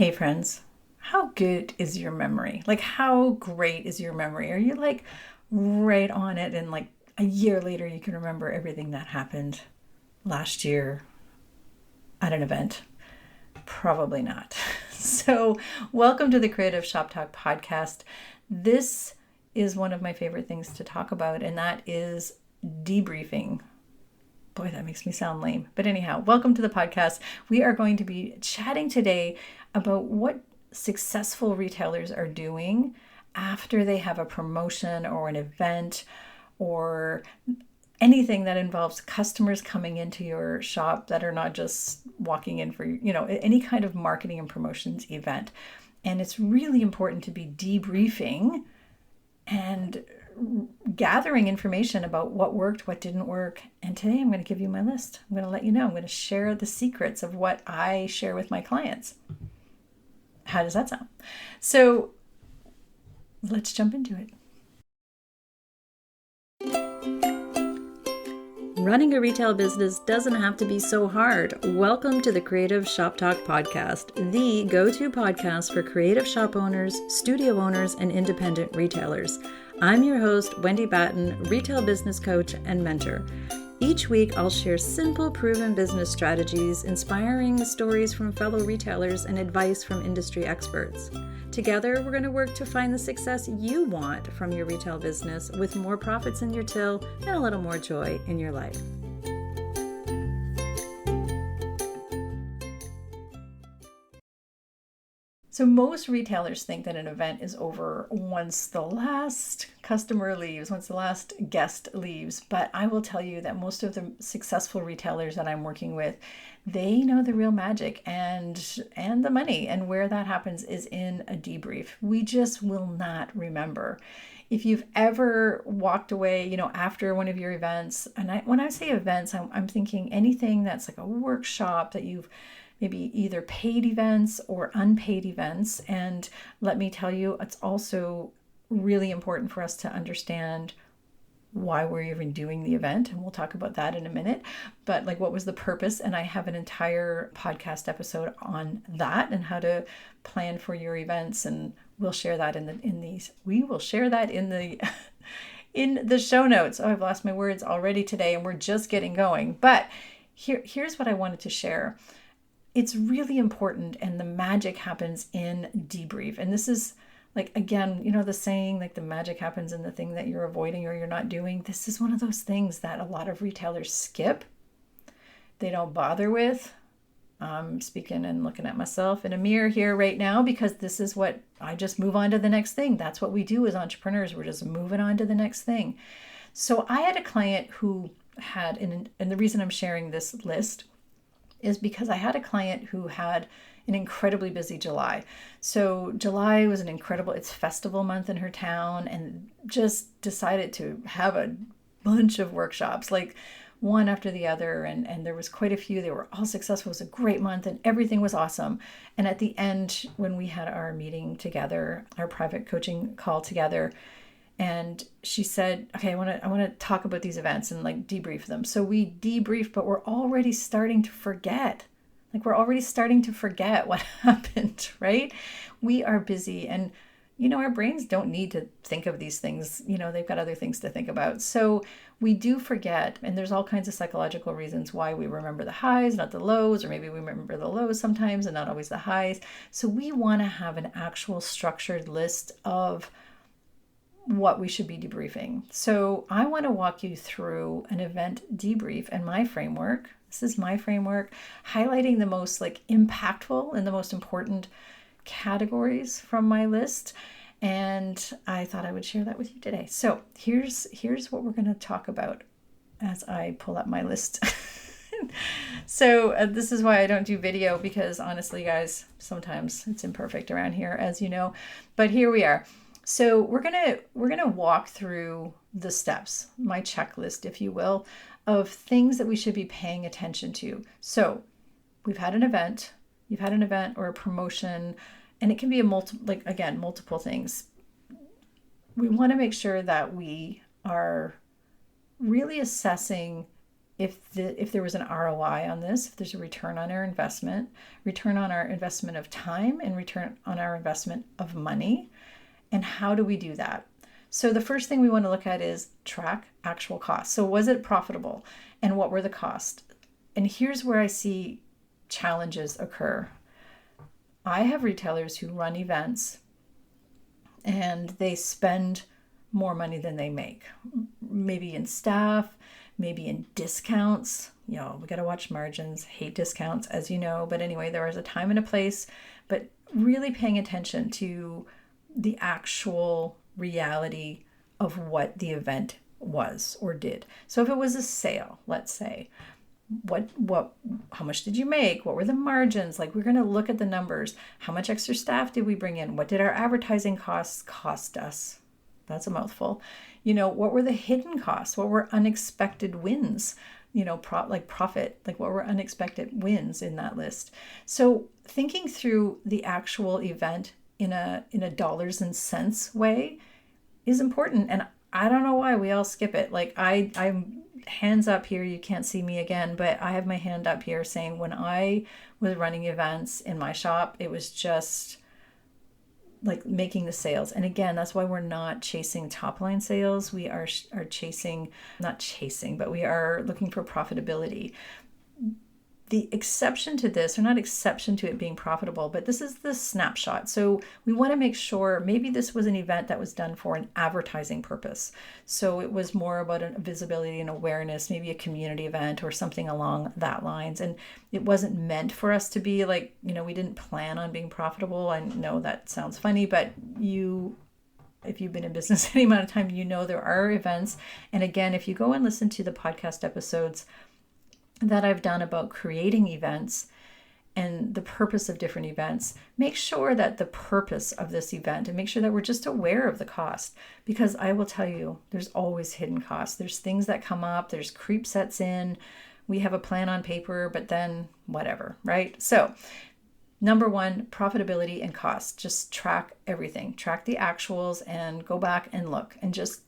Hey friends, how good is your memory? Like, how great is your memory? Are you like right on it and like a year later you can remember everything that happened last year at an event? Probably not. So, welcome to the Creative Shop Talk podcast. This is one of my favorite things to talk about, and that is debriefing. Boy, that makes me sound lame. But anyhow, welcome to the podcast. We are going to be chatting today about what successful retailers are doing after they have a promotion or an event or anything that involves customers coming into your shop that are not just walking in for, any kind of marketing and promotions event. And it's really important to be debriefing and gathering information about what worked, what didn't work. And today I'm going to give you my list. I'm going to let you know. I'm going to share the secrets of what I share with my clients. How does that sound? So let's jump into it. Running a retail business doesn't have to be so hard. Welcome to the Creative Shop Talk podcast, the go-to podcast for creative shop owners, studio owners, and independent retailers. I'm your host, Wendy Batten, retail business coach and mentor. Each week, I'll share simple, proven business strategies, inspiring stories from fellow retailers, and advice from industry experts. Together, we're going to work to find the success you want from your retail business with more profits in your till and a little more joy in your life. So most retailers think that an event is over once the last customer leaves, once the last guest leaves. But I will tell you that most of the successful retailers that I'm working with, they know the real magic and the money. And where that happens is in a debrief. We just will not remember. If you've ever walked away, after one of your events, and when I say events, I'm thinking anything that's like a workshop that you've maybe either paid events or unpaid events. And let me tell you, it's also really important for us to understand why we're even doing the event. And we'll talk about that in a minute. But like, what was the purpose? And I have an entire podcast episode on that and how to plan for your events. And we'll share that we will share that in the in the show notes. Oh, I've lost my words already today, and we're just getting going. But here's what I wanted to share. It's really important, and the magic happens in debrief. And this is like, again, the saying, like the magic happens in the thing that you're avoiding or you're not doing. This is one of those things that a lot of retailers skip. They don't bother with. I'm speaking and looking at myself in a mirror here right now because this is what I just move on to the next thing. That's what we do as entrepreneurs. We're just moving on to the next thing. So I had a client who had, and the reason I'm sharing this list is because I had a client who had an incredibly busy July. So July was it's festival month in her town, and just decided to have a bunch of workshops, like one after the other. And there was quite a few. They were all successful. It was a great month and everything was awesome. And at the end, when we had our meeting together, our private coaching call together, and she said, okay, I want to talk about these events and like debrief them. So we debrief, but we're already starting to forget. We're already starting to forget what happened, right? We are busy, and our brains don't need to think of these things. They've got other things to think about. So we do forget, and there's all kinds of psychological reasons why we remember the highs, not the lows, or maybe we remember the lows sometimes and not always the highs. So we want to have an actual structured list of what we should be debriefing. So I want to walk you through an event debrief and my framework. This is my framework, highlighting the most impactful and the most important categories from my list. And I thought I would share that with you today. So here's what we're going to talk about as I pull up my list. So this is why I don't do video, because honestly, guys, sometimes it's imperfect around here, as you know. But here we are. So we're gonna walk through the steps, my checklist, if you will, of things that we should be paying attention to. So you've had an event or a promotion, and it can be multiple things. We want to make sure that we are really assessing if there was an ROI on this, if there's a return on our investment of time, and return on our investment of money, and how do we do that? So the first thing we want to look at is track actual costs. So was it profitable, and what were the costs? And here's where I see challenges occur. I have retailers who run events and they spend more money than they make, maybe in staff, maybe in discounts. We got to watch margins, hate discounts, as you know. But anyway, there is a time and a place, but really paying attention to the actual reality of what the event was or did. So if it was a sale, let's say, how much did you make? What were the margins? Like, we're going to look at the numbers. How much extra staff did we bring in? What did our advertising costs cost us? That's a mouthful. What were the hidden costs? What were unexpected wins? Profit, like what were unexpected wins in that list? So thinking through the actual event in a dollars and cents way is important. And I don't know why we all skip it. Like I'm hands up here. You can't see me again, but I have my hand up here saying when I was running events in my shop, it was just like making the sales. And again, that's why we're not chasing top line sales. We are not chasing, but we are looking for profitability. The exception to this, or not exception to it being profitable, but this is the snapshot. So we want to make sure maybe this was an event that was done for an advertising purpose. So it was more about a visibility and awareness, maybe a community event or something along that lines. And it wasn't meant for us to be like, we didn't plan on being profitable. I know that sounds funny, but if you've been in business any amount of time, there are events. And again, if you go and listen to the podcast episodes that I've done about creating events and the purpose of different events, make sure that the purpose of this event, and make sure that we're just aware of the cost, because I will tell you, there's always hidden costs. There's things that come up, there's creep sets in, we have a plan on paper, but then whatever, right? So number one, profitability and cost. Just track everything, track the actuals, and go back and look, and just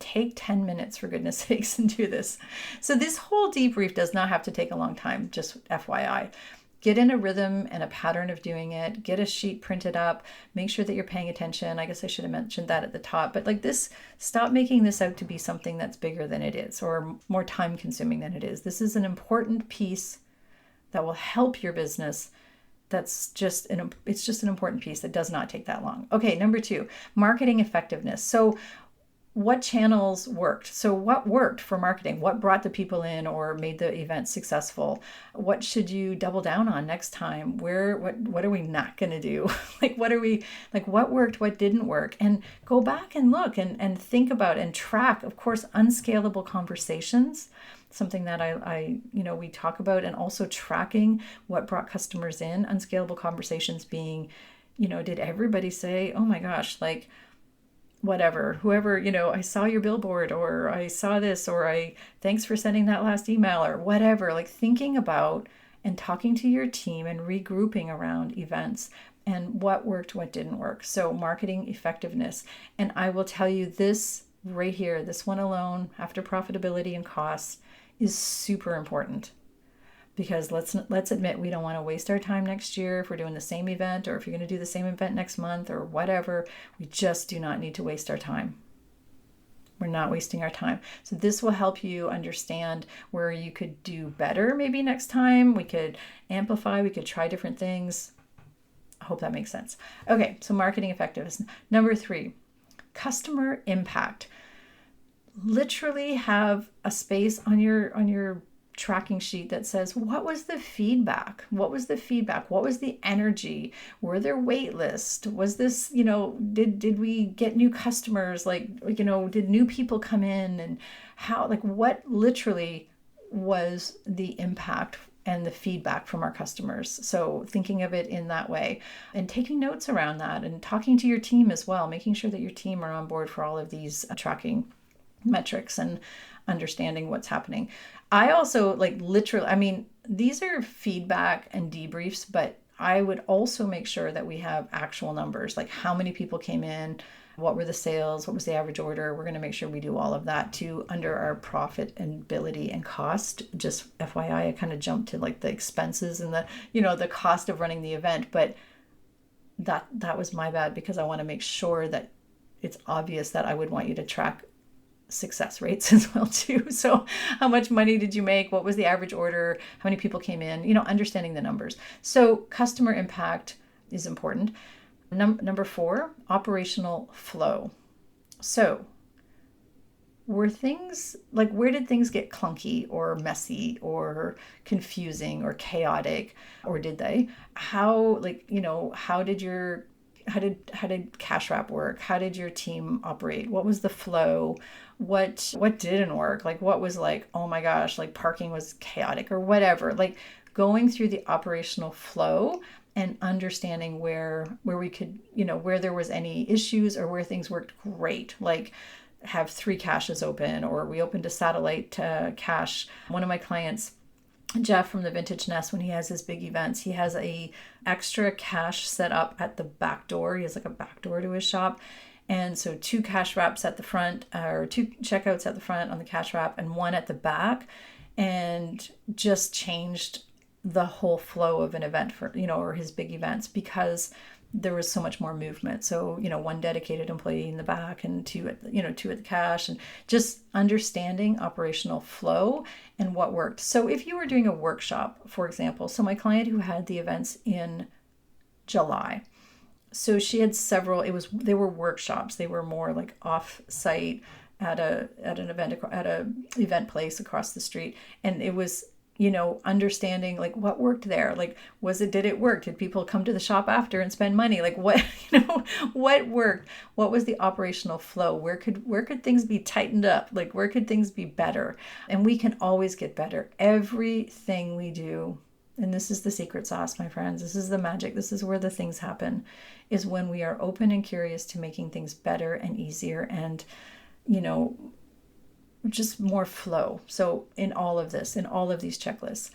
take 10 minutes, for goodness sakes, and do this. So this whole debrief does not have to take a long time, just FYI. Get in a rhythm and a pattern of doing it. Get a sheet printed up. Make sure that you're paying attention. I guess I should have mentioned that at the top. But stop making this out to be something that's bigger than it is or more time consuming than it is. This is an important piece that will help your business. It's just an important piece that does not take that long. Okay, number 2, marketing effectiveness. So what channels worked? So what worked for marketing? What brought the people in or made the event successful? What should you double down on next time? What are we not going to do? What worked, what didn't work? And go back and look and think about and track, of course, unscalable conversations, something that we talk about, and also tracking what brought customers in. Unscalable conversations being, did everybody say, oh my gosh, whoever, I saw your billboard, or I saw this, or thanks for sending that last email, or whatever, thinking about and talking to your team and regrouping around events and what worked, what didn't work. So marketing effectiveness. And I will tell you this right here, this one alone, after profitability and costs, is super important. Because let's admit, we don't want to waste our time next year if we're doing the same event, or if you're going to do the same event next month or whatever. We just do not need to waste our time. We're not wasting our time. So this will help you understand where you could do better maybe next time. We could amplify, we could try different things. I hope that makes sense. Okay, so marketing effectiveness. Number 3, customer impact. Literally have a space on your tracking sheet that says, what was the feedback? What was the feedback? What was the energy? Were there wait lists? Was this, did we get new customers? Did new people come in? And how, what literally was the impact and the feedback from our customers? So thinking of it in that way and taking notes around that and talking to your team as well, making sure that your team are on board for all of these tracking metrics and understanding what's happening. I also literally, these are feedback and debriefs, but I would also make sure that we have actual numbers, like how many people came in, what were the sales, what was the average order. We're going to make sure we do all of that too under our profitability and cost. Just FYI, I kind of jumped to like the expenses and the cost of running the event, but that was my bad, because I want to make sure that it's obvious that I would want you to track success rates as well too. So how much money did you make? What was the average order? How many people came in? Understanding the numbers. So customer impact is important. Number 4, operational flow. So where did things get clunky or messy or confusing or chaotic, or did they? How did cash wrap work? How did your team operate? What was the flow? What didn't work? Like what was like, oh my gosh, like parking was chaotic or whatever. Like going through the operational flow and understanding where we could, where there was any issues or where things worked great. Like have 3 caches open, or we opened a satellite cache. One of my clients, Jeff from the Vintage Nest, when he has his big events, he has a extra cache set up at the back door. He has like a back door to his shop. And so 2 cash wraps at the front, or 2 checkouts at the front on the cash wrap and 1 at the back, and just changed the whole flow of an event for, or his big events, because there was so much more movement. So, 1 dedicated employee in the back and 2 at the cash, and just understanding operational flow and what worked. So if you were doing a workshop, for example, so my client who had the events in July, so she had several, they were workshops. They were more like off site at an event place across the street. And it was, understanding like what worked there. Like, did it work? Did people come to the shop after and spend money? Like what, what worked? What was the operational flow? Where could things be tightened up? Like where could things be better? And we can always get better. Everything we do, and this is the secret sauce, my friends, this is the magic, this is where the things happen, is when we are open and curious to making things better and easier and, just more flow. So in all of these checklists.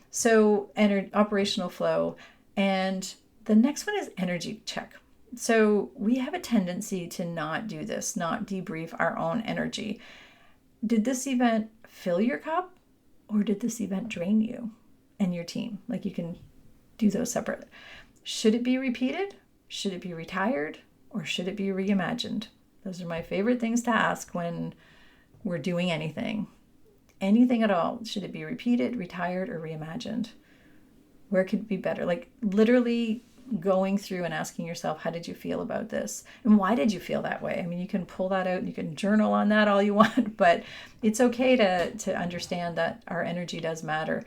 So operational flow. And the next one is energy check. So we have a tendency to not do this, not debrief our own energy. Did this event fill your cup, or did this event drain you and your team? Like you can do those separate. Should it be repeated? Should it be retired? Or should it be reimagined? Those are my favorite things to ask when we're doing anything at all. Should it be repeated, retired, or reimagined? Where could it be better? Like literally going through and asking yourself, how did you feel about this? And why did you feel that way? I mean, you can pull that out and you can journal on that all you want, but it's okay to understand that our energy does matter.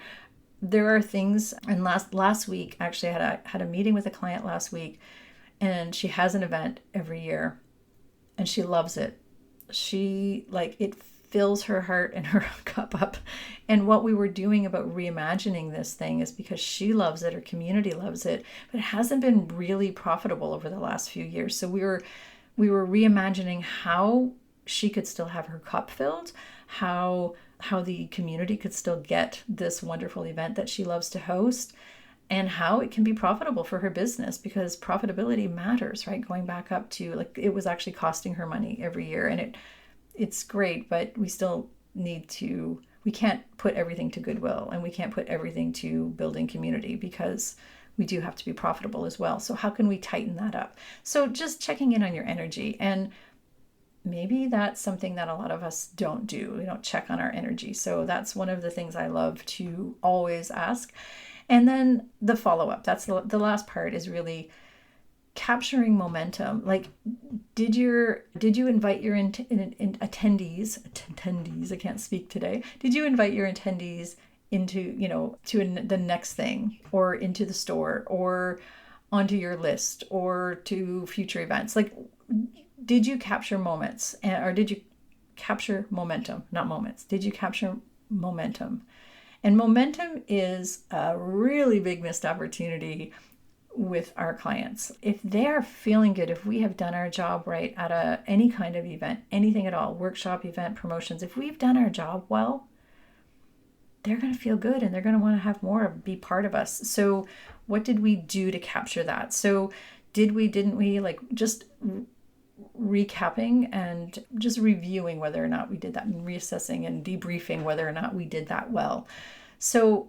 There are things, and last week, actually I had a meeting with a client last week, and she has an event every year and she loves it. It fills her heart and her cup up. And what we were doing about reimagining this thing is because she loves it, her community loves it, but it hasn't been really profitable over the last few years. So we were reimagining how she could still have her cup filled, how the community could still get this wonderful event that she loves to host, and how it can be profitable for her business, because profitability matters, right? Going back up to like, it was actually costing her money every year, and it's great, but we still we can't put everything to goodwill, and we can't put everything to building community, because we do have to be profitable as well. So how can we tighten that up? So just checking in on your energy, and maybe that's something that a lot of us don't do. We don't check on our energy. So that's one of the things I love to always ask. And then the follow-up, that's the last part, is really capturing momentum. Like, did you invite your attendees, I can't speak today. Did you invite your attendees into, the next thing, or into the store, or onto your list, or to future events? Like, did you capture moments, or did you capture momentum? Not moments. Did you capture momentum? And momentum is a really big missed opportunity with our clients. If they are feeling good, if we have done our job right at any kind of event, anything at all, workshop, event, promotions, if we've done our job well, they're going to feel good, and they're going to want to have more, be part of us. So what did we do to capture that? So did we, didn't we, like just recapping and just reviewing whether or not we did that, and reassessing and debriefing whether or not we did that well. So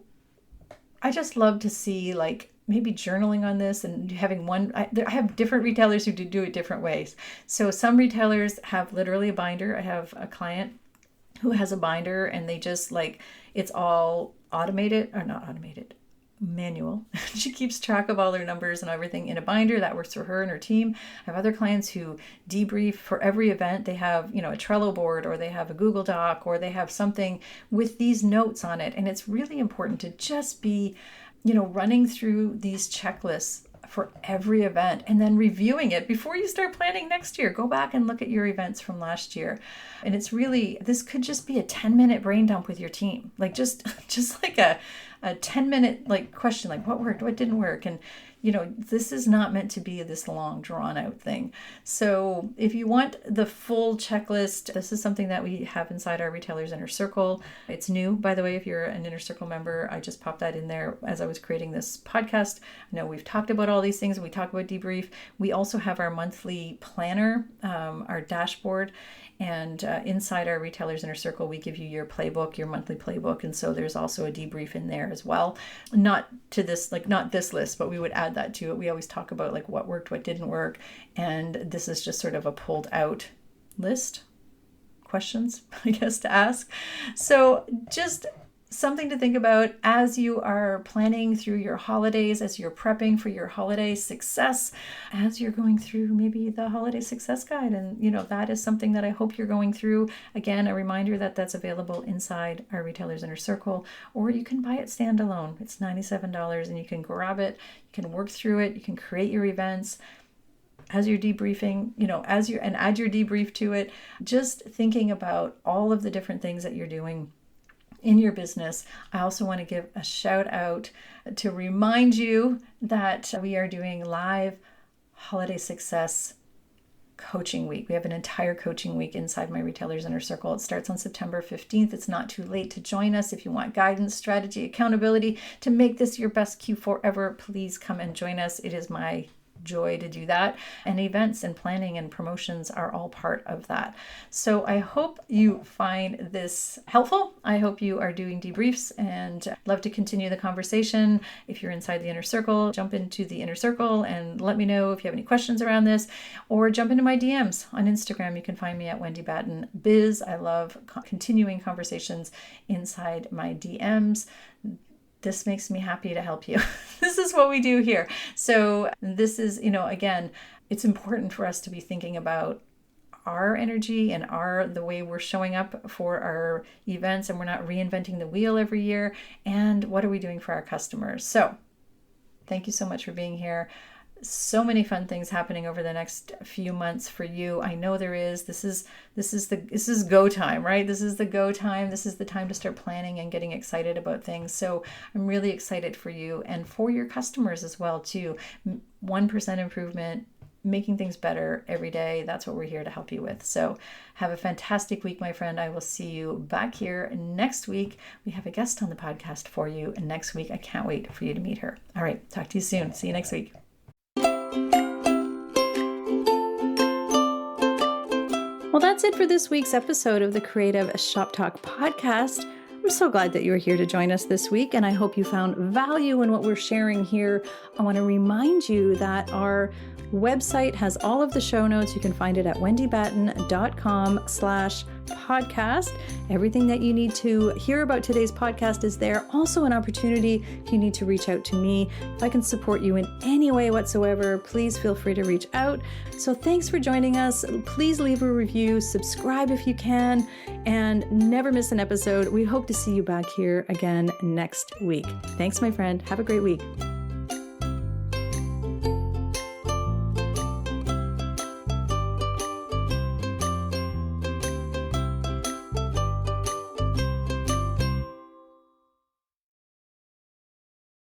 I just love to see like maybe journaling on this and having one. I have different retailers who do it different ways. So some retailers have literally a binder. I have a client who has a binder and they just like, it's all automated, or not automated, manual. She keeps track of all their numbers and everything in a binder. That works for her and her team. I have other clients who debrief for every event. They have, a Trello board, or they have a Google Doc, or they have something with these notes on it. And it's really important to just be, running through these checklists for every event and then reviewing it before you start planning next year. Go back and look at your events from last year. And it's really, this could just be a 10-minute brain dump with your team. Like just like a 10-minute like question, like what worked, what didn't work. And this is not meant to be this long drawn out thing. So if you want the full checklist, this is something that we have inside our Retailers Inner Circle. It's new, by the way, if you're an Inner Circle member. I just popped that in there as I was creating this podcast. I know we've talked about all these things. We talk about debrief. We also have our monthly planner, our dashboard. And inside our Retailers Inner Circle, we give you your playbook, your monthly playbook. And so there's also a debrief in there as well. Not to this, like not this list, but we would add that to it. We always talk about like what worked, what didn't work. And this is just sort of a pulled out list, questions, I guess, to ask. So just something to think about as you are planning through your holidays, as you're prepping for your holiday success, as you're going through maybe the holiday success guide. And, that is something that I hope you're going through. Again, a reminder that that's available inside our Retailers Inner Circle, or you can buy it standalone. It's $97 and you can grab it, you can work through it, you can create your events as you're debriefing, and add your debrief to it, just thinking about all of the different things that you're doing in your business. I also want to give a shout out to remind you that we are doing live holiday success coaching week. We have an entire coaching week inside my Retailers Inner Circle. It starts on September 15th. It's not too late to join us. If you want guidance, strategy, accountability to make this your best Q4 ever, please come and join us. It is my joy to do that, and events and planning and promotions are all part of that. So I hope you find this helpful. I hope you are doing debriefs, and love to continue the conversation. If you're inside the Inner Circle, jump into the Inner Circle and let me know if you have any questions around this, or jump into my DMs on Instagram. You can find me at Wendy Batten Biz. I love continuing conversations inside my DMs. This makes me happy to help you. This is what we do here. So this is, again, it's important for us to be thinking about our energy and the way we're showing up for our events, and we're not reinventing the wheel every year. And what are we doing for our customers? So thank you so much for being here. So many fun things happening over the next few months for you. I know there is. This is go time, right? This is the go time. This is the time to start planning and getting excited about things. So I'm really excited for you and for your customers as well too. 1% improvement, making things better every day. That's what we're here to help you with. So have a fantastic week, my friend. I will see you back here next week. We have a guest on the podcast for you next week. I can't wait for you to meet her. All right. Talk to you soon. See you next week. Well, that's it for this week's episode of the Creative Shop Talk podcast. I'm so glad that you're here to join us this week, and I hope you found value in what we're sharing here. I want to remind you that our website has all of the show notes. You can find it at wendybatten.com/podcast. Everything that you need to hear about today's podcast is there. Also an opportunity if you need to reach out to me. If I can support you in any way whatsoever, please feel free to reach out. So thanks for joining us. Please leave a review, subscribe if you can, and never miss an episode. We hope to see you back here again next week. Thanks, my friend. Have a great week.